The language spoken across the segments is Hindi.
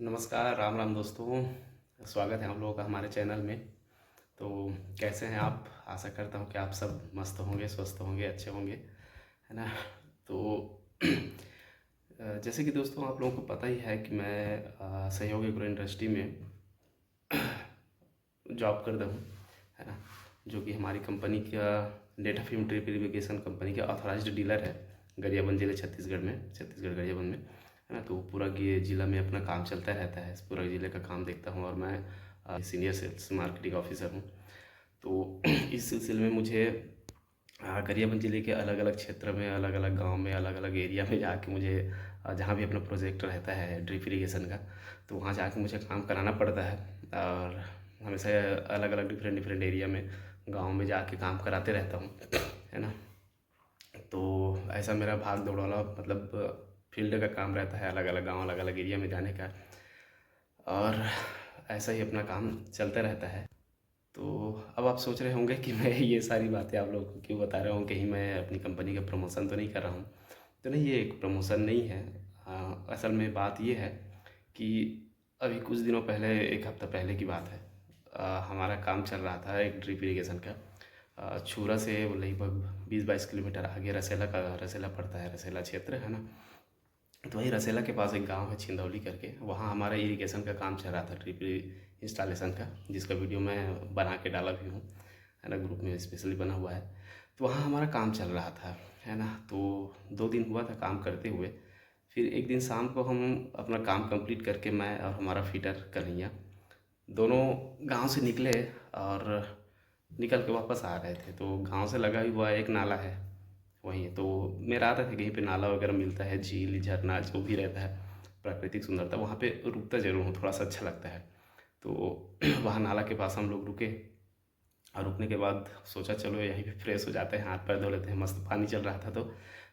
नमस्कार, राम राम दोस्तों। स्वागत है हम लोगों का हमारे चैनल में। तो कैसे हैं आप? आशा करता हूँ कि आप सब मस्त होंगे, स्वस्थ होंगे, अच्छे होंगे, है ना? तो जैसे कि दोस्तों आप लोगों को पता ही है कि मैं सहयोग एग्रो इंडस्ट्री में जॉब करता हूँ, है ना? जो कि हमारी कंपनी का data film drip irrigation company का ऑथराइज्ड डीलर है, गरियाबंद जिले छत्तीसगढ़ गरियाबंद में, है ना? तो पूरा ये ज़िला में अपना काम चलता रहता है, पूरा ज़िले का काम देखता हूँ और मैं सीनियर सेल्स मार्केटिंग ऑफिसर हूँ। तो इस सिलसिले में मुझे गरियाबंद ज़िले के अलग अलग क्षेत्र में, अलग अलग गांव में, अलग अलग एरिया में जाके मुझे जहाँ भी अपना प्रोजेक्ट रहता है ड्रिप इरिगेशन का, तो वहाँ जाके मुझे काम कराना पड़ता है। और हमेशा अलग अलग डिफरेंट डिफरेंट एरिया में, गांव में जाके काम कराते रहता हूँ, है ना? तो ऐसा मेरा भाग दौड़ वाला मतलब फील्ड का काम रहता है, अलग अलग गांव, अलग अलग एरिया में जाने का। और ऐसा ही अपना काम चलता रहता है। तो अब आप सोच रहे होंगे कि मैं ये सारी बातें आप लोगों को क्यों बता रहा हूँ, कहीं मैं अपनी कंपनी का प्रमोशन तो नहीं कर रहा हूँ। तो नहीं, ये एक प्रमोशन नहीं है। असल में बात ये है कि अभी कुछ दिनों पहले, एक हफ्ता पहले की बात है, हमारा काम चल रहा था एक ड्रिप इरिगेशन का। छूरा से वो लगभग 20-22 किलोमीटर आगे रसेला पड़ता है, रसेला क्षेत्र है ना? तो वही रसेला के पास एक गांव है छिंदौली करके, वहाँ हमारा इरिगेशन का काम चल रहा था, ड्रिप इंस्टॉलेशन का, जिसका वीडियो मैं बना के डाला भी हूँ, है ना? ग्रुप में स्पेशली बना हुआ है। तो वहाँ हमारा काम चल रहा था, है ना? तो 2 दिन हुआ था काम करते हुए। फिर एक दिन शाम को हम अपना काम कंप्लीट करके, मैं और हमारा फीटर कन्हैया दोनों गांव से निकले और निकल के वापस आ रहे थे। तो गांव से लगा ही हुआ एक नाला है वहीं, तो मैं रहा था कि कहीं पे नाला वगैरह मिलता है, झील झरना जो भी रहता है, प्राकृतिक सुंदरता, वहाँ पे रुकता ज़रूर हूँ, थोड़ा सा अच्छा लगता है। तो वहाँ नाला के पास हम लोग रुके और रुकने के बाद सोचा चलो यहीं पे फ्रेश हो जाते हैं, हाथ पैर धो लेते हैं, मस्त पानी चल रहा था। तो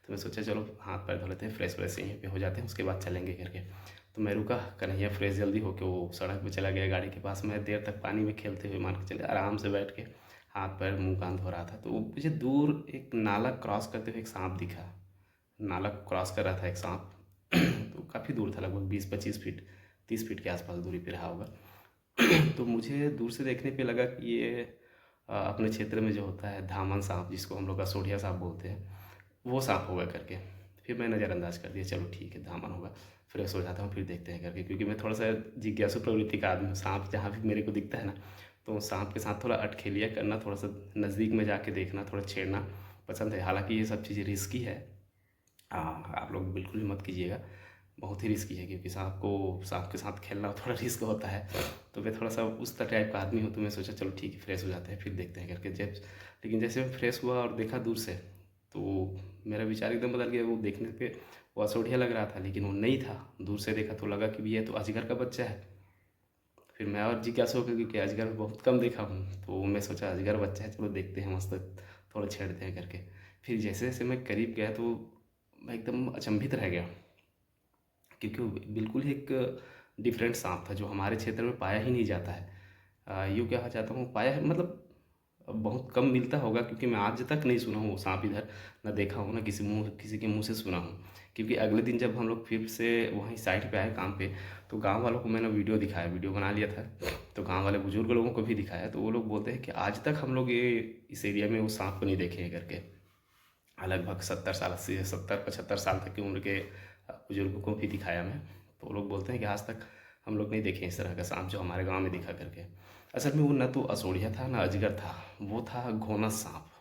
मैं सोचा चलो हाथ पैर धो लेते हैं, फ्रेश व्रेश यहीं पे हो जाते हैं, उसके बाद चलेंगे करके। तो मैं रुका, कन्हैया फ्रेश जल्दी होके वो सड़क पे चला गया गाड़ी के पास। मैं देर तक पानी में खेलते हुए, मान के चले, आराम से बैठ के हाथ पैर मुँह कान धो रहा था। तो मुझे दूर एक नाला क्रॉस करते हुए एक सांप दिखा। नाला क्रॉस कर रहा था एक सांप। तो काफ़ी दूर था, लगभग 20-25 फीट, 30 फीट के आसपास दूरी पे रहा होगा। तो मुझे दूर से देखने पे लगा कि ये अपने क्षेत्र में जो होता है धामन सांप, जिसको हम लोग का सोढ़िया सांप बोलते हैं, वो सांप होगा करके। फिर मैं नज़रअंदाज कर दिया, चलो ठीक है धामन होगा, फ्रेश हो जाता हूँ फिर देखते हैं करके, क्योंकि मैं थोड़ा सा जिज्ञासु प्रवृत्ति का आदमी हूँ। सांप जहाँ भी मेरे को दिखता है ना, तो सांप के साथ थोड़ा अटखेलियाँ करना, थोड़ा सा नज़दीक में जाके देखना, थोड़ा छेड़ना पसंद है। हालांकि ये सब चीज़ें रिस्की है, आप लोग बिल्कुल भी मत कीजिएगा, बहुत ही रिस्की है, क्योंकि सांप के साथ खेलना थोड़ा रिस्क होता है। तो मैं थोड़ा सा उस टाइप का आदमी हूँ, तो मैं सोचा चलो ठीक है फ्रेश हो जाते हैं फिर देखते हैं करके। जब लेकिन जैसे मैं फ्रेश हुआ और देखा दूर से, तो मेरा विचार एकदम बदल गया। वो देखने पे वो असोढ़िया लग रहा था, लेकिन वो नहीं था। दूर से देखा तो लगा कि भी ये तो अजगर का बच्चा है। फिर मैं और जिज्ञासु हो गया, क्योंकि अजगर बहुत कम देखा हूँ, तो मैं सोचा अजगर बच्चा है, चलो देखते हैं, मस्त थोड़ा छेड़ते हैं करके। फिर जैसे जैसे मैं करीब गया, तो मैं एकदम अचंभित रह गया, क्योंकि वो बिल्कुल ही एक डिफरेंट सांप था, जो हमारे क्षेत्र में पाया ही नहीं जाता है। यूँ कहा चाहता हूँ, पाया है मतलब बहुत कम मिलता होगा, क्योंकि मैं आज तक नहीं सुना हूँ वो सांप इधर, ना देखा हूँ, ना किसी के मुंह से सुना हूँ। क्योंकि अगले दिन जब हम लोग फिर से वहीं साइट पे आए काम पे, तो गांव वालों को मैंने वीडियो दिखाया, वीडियो बना लिया था। तो गांव वाले बुजुर्ग लोगों को भी दिखाया, तो वो लोग बोलते हैं कि आज तक हम लोग ये इस एरिया में वो सांप को नहीं देखे हैं करके। लगभग 70 साल, 80, 70, 75 साल तक की उम्र के बुजुर्गों को भी दिखाया मैं। तो वो लोग बोलते हैं कि आज तक हम लोग नहीं देखे इस तरह का सांप जो हमारे गांव में दिखा करके। असल में वो न तो असोढ़िया था, ना अजगर था, वो था घोनस सांप।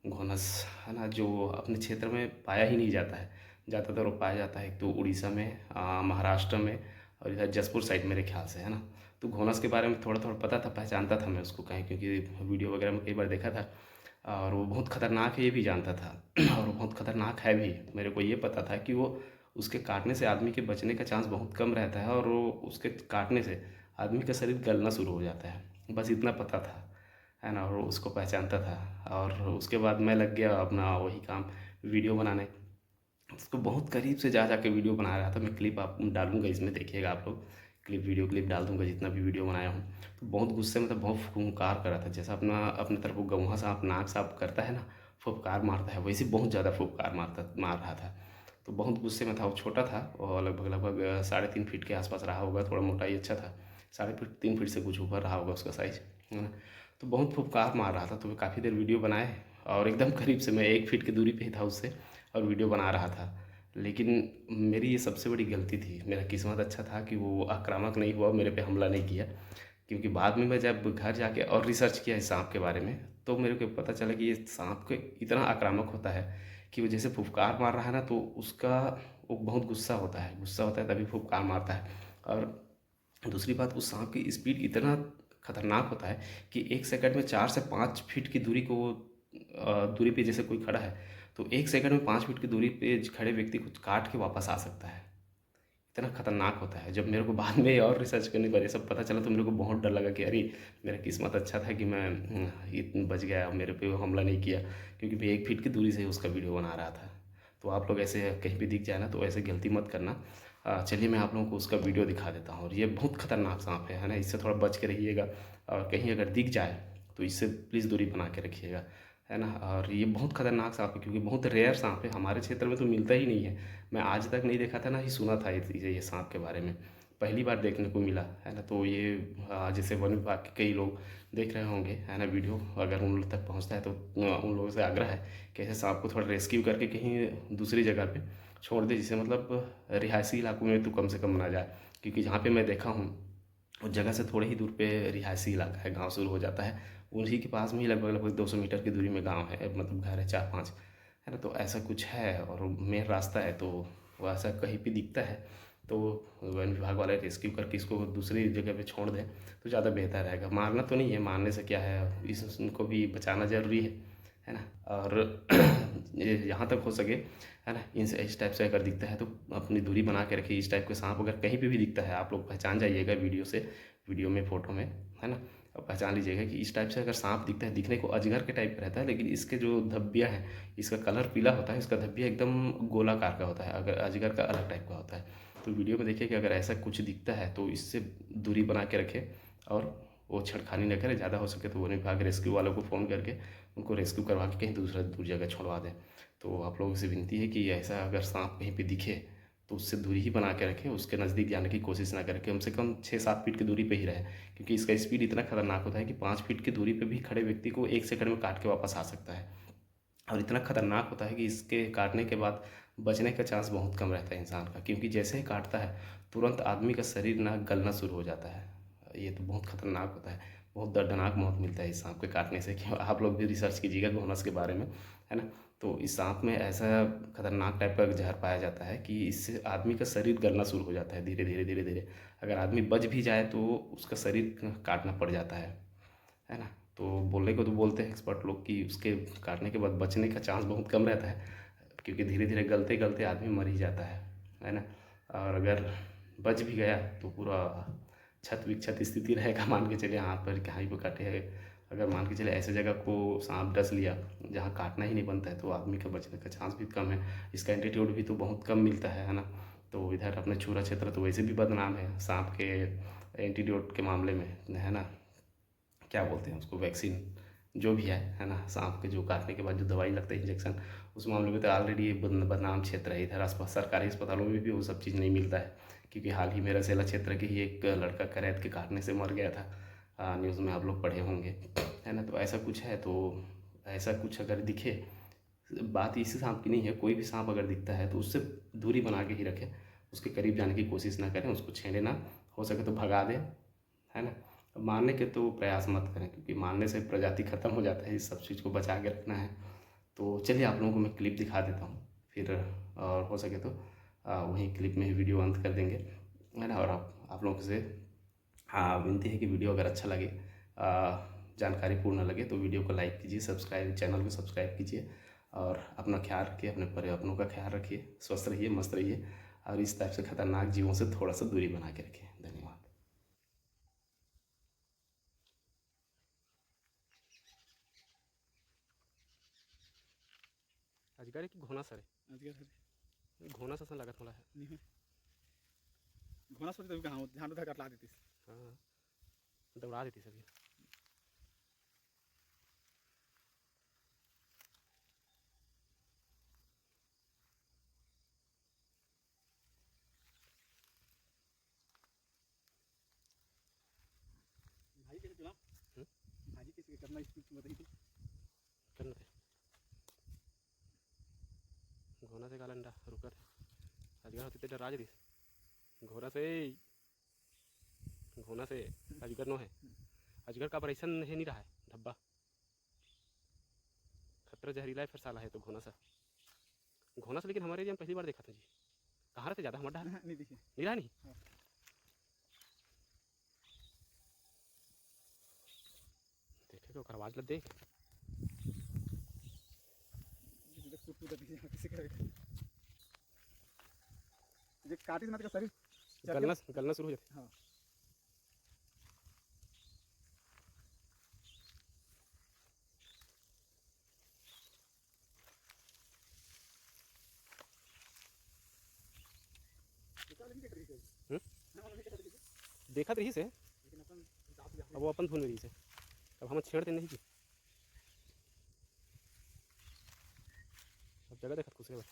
घोनस, है ना? जो अपने क्षेत्र में पाया ही नहीं जाता है। ज़्यादातर वो पाया जाता है एक तो उड़ीसा में, महाराष्ट्र में, और इधर जसपुर साइड मेरे ख्याल से, है ना? तो घोनस के बारे में थोड़ा थोड़ा पता था, पहचानता था मैं उसको कहीं, क्योंकि वीडियो वगैरह में कई बार देखा था। और वो बहुत ख़तरनाक है ये भी जानता था। और वो बहुत ख़तरनाक है भी। मेरे को ये पता था कि वो उसके काटने से आदमी के बचने का चांस बहुत कम रहता है, और वो उसके काटने से आदमी का शरीर गलना शुरू हो जाता है। बस इतना पता था, है ना? और उसको पहचानता था। और उसके बाद मैं लग गया अपना वही काम, वीडियो बनाने। उसको बहुत करीब से जा के वीडियो बना रहा था मैं। क्लिप आप डालूंगा इसमें, देखिएगा आप लोग, वीडियो क्लिप डाल दूंगा जितना भी वीडियो बनाया हूँ। तो बहुत गुस्से में था, बहुत फुंकार कर रहा था, जैसा अपने तरफ वो गौहा सांप नाक साफ करता है ना, फुफकार मारता है, वैसे बहुत ज़्यादा फुफकार मार रहा था। तो बहुत गुस्से में था। वो छोटा था और लगभग लगभग 3.5 फीट के आसपास रहा होगा, थोड़ा मोटाई अच्छा था, 3.5 फीट से कुछ ऊपर रहा होगा उसका साइज़, है ना। तो बहुत फुफकार मार रहा था, तो मैं काफ़ी देर वीडियो बनाए और एकदम करीब से मैं 1 फीट की दूरी पे ही था उससे और वीडियो बना रहा था। लेकिन मेरी ये सबसे बड़ी गलती थी। मेरा किस्मत अच्छा था कि वो आक्रामक नहीं हुआ, मेरे पे हमला नहीं किया। क्योंकि बाद में मैं जब घर जाके और रिसर्च किया इस सांप के बारे में, तो मेरे को पता चला कि ये सांप को इतना आक्रामक होता है कि वो जैसे फुफकार मार रहा है ना, तो उसका वो बहुत गुस्सा होता है तभी फुफकार मारता है। और दूसरी बात, उस सांप की स्पीड इतना खतरनाक होता है कि 1 सेकंड में 4 से 5 फीट की दूरी को दूरी पे जैसे कोई खड़ा है, तो 1 सेकंड में 5 फीट की दूरी पे खड़े व्यक्ति को काट के वापस आ सकता है। इतना खतरनाक होता है। जब मेरे को बाद में और रिसर्च करने पर ये सब पता चला, तो मेरे को बहुत डर लगा कि अरे, मेरा किस्मत अच्छा था कि मैं बच गया, मेरे पे वो हमला नहीं किया, क्योंकि मैं 1 फीट की दूरी से उसका वीडियो बना रहा था। तो आप लोग ऐसे कहीं भी दिख जाए ना, तो ऐसे गलती मत करना। चलिए मैं आप लोगों को उसका वीडियो दिखा देता हूँ। और ये बहुत खतरनाक सांप है ना, इससे थोड़ा बच के रहिएगा। और कहीं अगर दिख जाए तो इससे प्लीज़ दूरी बना के रखिएगा, है ना। और ये बहुत खतरनाक सांप है, क्योंकि बहुत रेयर सांप है, हमारे क्षेत्र में तो मिलता ही नहीं है। मैं आज तक नहीं देखा था ना ही सुना था ये सांप के बारे में, पहली बार देखने को मिला, है ना। तो ये जैसे वन विभाग के कई लोग देख रहे होंगे, है ना, वीडियो अगर उन लोग तक पहुंचता है तो उन लोगों से आग्रह है कि ऐसे सांप को थोड़ा रेस्क्यू करके कहीं दूसरी जगह पे छोड़ दे, जिसे मतलब रिहायशी इलाकों में तो कम से कम ना जाए। क्योंकि जहाँ पे मैं देखा हूँ उस जगह से थोड़े ही दूर पे रिहायशी इलाका है, गाँव शुरू हो जाता है। उन्हीं के पास में ही लगभग लगभग 200 मीटर की दूरी में गाँव है, मतलब घर है 4-5, है ना। तो ऐसा कुछ है और मेन रास्ता है, तो वो ऐसा कहीं भी दिखता है तो वन विभाग वाले रेस्क्यू करके इसको दूसरी जगह पे छोड़ दें तो ज़्यादा बेहतर रहेगा। मारना तो नहीं है, मारने से क्या है, इनको भी बचाना ज़रूरी है ना। और यहाँ तक हो सके, है ना, इस टाइप से अगर दिखता है तो अपनी दूरी बना के रखिए। इस टाइप के सांप अगर कहीं पे भी दिखता है, आप लोग पहचान जाइएगा वीडियो से, वीडियो में, फ़ोटो में, है ना। अब पहचान लीजिएगा कि इस टाइप से अगर सांप दिखता है, दिखने को अजगर के टाइप का रहता है, लेकिन इसके जो धब्बियाँ हैं, इसका कलर पीला होता है, इसका धब्बिया एकदम गोलाकार का होता है, अगर अजगर का अलग टाइप का होता है। तो वीडियो में देखिए कि अगर ऐसा कुछ दिखता है तो इससे दूरी बना के रखें और वो छेड़खानी न करें। ज़्यादा हो सके तो वन विभाग रेस्क्यू वालों को फ़ोन करके उनको रेस्क्यू करवा के कहीं दूर जगह छोड़वा दें। तो आप लोगों से विनती है कि ऐसा अगर सांप कहीं पे दिखे तो उससे दूरी ही बना के रखें, उसके नज़दीक जाने की कोशिश ना करें, कम से कम 6-7 फीट की दूरी पे ही रहे। क्योंकि इसका स्पीड इतना खतरनाक होता है कि 5 फीट की दूरी पे भी खड़े व्यक्ति को 1 सेकंड में काट के वापस आ सकता है। और इतना खतरनाक होता है कि इसके काटने के बाद बचने का चांस बहुत कम रहता है इंसान का, क्योंकि जैसे ही काटता है तुरंत आदमी का शरीर ना गलना शुरू हो जाता है। ये तो बहुत खतरनाक होता है, बहुत दर्दनाक मौत मिलता है इस सांप के काटने से। कि आप लोग भी रिसर्च कीजिएगा घोनस के बारे में, है ना। तो इस सांप में ऐसा खतरनाक टाइप का जहर पाया जाता है कि इससे आदमी का शरीर गलना शुरू हो जाता है धीरे धीरे धीरे धीरे। अगर आदमी बच भी जाए तो उसका शरीर काटना पड़ जाता है ना। तो बोलने को तो बोलते हैं एक्सपर्ट लोग कि उसके काटने के बाद बचने का चांस बहुत कम रहता है, क्योंकि धीरे धीरे गलते गलते आदमी मर ही जाता है ना। और अगर बच भी गया तो पूरा छत विक्षत स्थिति रहेगा। मान के चलिए हाथ पर कहीं पर काटे है, अगर मान के चले ऐसे जगह को सांप डस लिया जहाँ काटना ही नहीं बनता है, तो आदमी का बचने का चांस भी कम है। इसका एंटीट्यूड भी तो बहुत कम मिलता है ना। तो इधर अपने छुरा क्षेत्र तो वैसे भी बदनाम है सांप के एंटीट्यूड के मामले में, है ना। क्या बोलते हैं उसको, वैक्सीन जो भी है ना, सांप के जो काटने के बाद जो दवाई लगता है इंजेक्शन, उस मामले में तो ऑलरेडी ये बदनाम क्षेत्र है। इधर आसपास सरकारी अस्पतालों में भी वो सब चीज़ नहीं मिलता है। क्योंकि हाल ही में रसेला क्षेत्र के ही एक लड़का करैत के काटने से मर गया था, न्यूज़ में आप लोग पढ़े होंगे, है ना। तो ऐसा कुछ है, तो ऐसा कुछ अगर दिखे, बात इसी सांप की नहीं है, कोई भी सांप अगर दिखता है तो उससे दूरी बना के ही रखें, उसके करीब जाने की कोशिश ना करें, उसको छेड़े ना, हो सके तो भगा दें, है ना। मारने के तो प्रयास मत करें, क्योंकि मारने से प्रजाति खत्म हो जाता है, इस सब चीज़ को बचा के रखना है। तो चलिए आप लोगों को मैं क्लिप दिखा देता हूँ फिर, और हो सके तो वहीं क्लिप में ही वीडियो अंत कर देंगे, है ना। और आप लोगों से विनती है कि वीडियो अगर अच्छा लगे, जानकारी पूर्ण लगे, तो वीडियो को लाइक कीजिए, चैनल को सब्सक्राइब कीजिए, और अपना ख्याल रखिए, अपने अपनों का ख्याल रखिए, स्वस्थ रहिए, मस्त रहिए, और इस टाइप से खतरनाक जीवों से थोड़ा सा दूरी बना के रखिए। धन्यवाद। अजगर की घोना सर अजगर है घोना सा लगा थोड़ा है। नहीं है घोना सोच तभी कहाँ ध्यान उधर कटला देती हाँ, दौड़ा देती सभी। कितना स्पीड बताई थी करना थे घोना से काला अंडा रुकर अजगर होते डर राज दिस घोड़ा से घोना से अजगर नो है अजगर का ऑपरेशन नहीं रहा है धब्बा खतरा जहरीला है फिर साला है तो घोना सा लेकिन हमारे एरिया में पहली बार देखा था जी कहाँ रहते ज़्यादा हमारा डर नहीं दिखे नहीं रहा नहीं हाँ। देखे तो आवाज लग देख फुट फुट दिखे किसी करेगा ये काटी ना तो शरीर गलना शुरू हो जाते हाँ देखा तो रही से लेकिन अपन अब वो अपन धुन में रही से अब हम छेड़ते नहीं की अब जगह देखा कुछ बार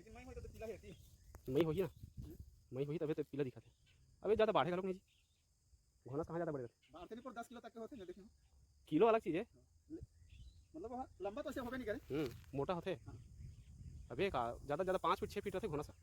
लेकिन मैं तो पीला हेती मई हुई ना मई हुई तभी तो पीला दिखा थे अभी ज़्यादा बढ़ेगा लोग नहीं जी घोना कहाँ ज़्यादा बढ़ेगा बाढ़ते नहीं पर 10 किलो तक के होते हैं देखिए किलो अलग चीज़ है मतलब वहाँ लंबा तो ऐसे होगा नहीं करे मोटा होते अभी ज़्यादा 5 फीट 6 फीट रहते घोना सा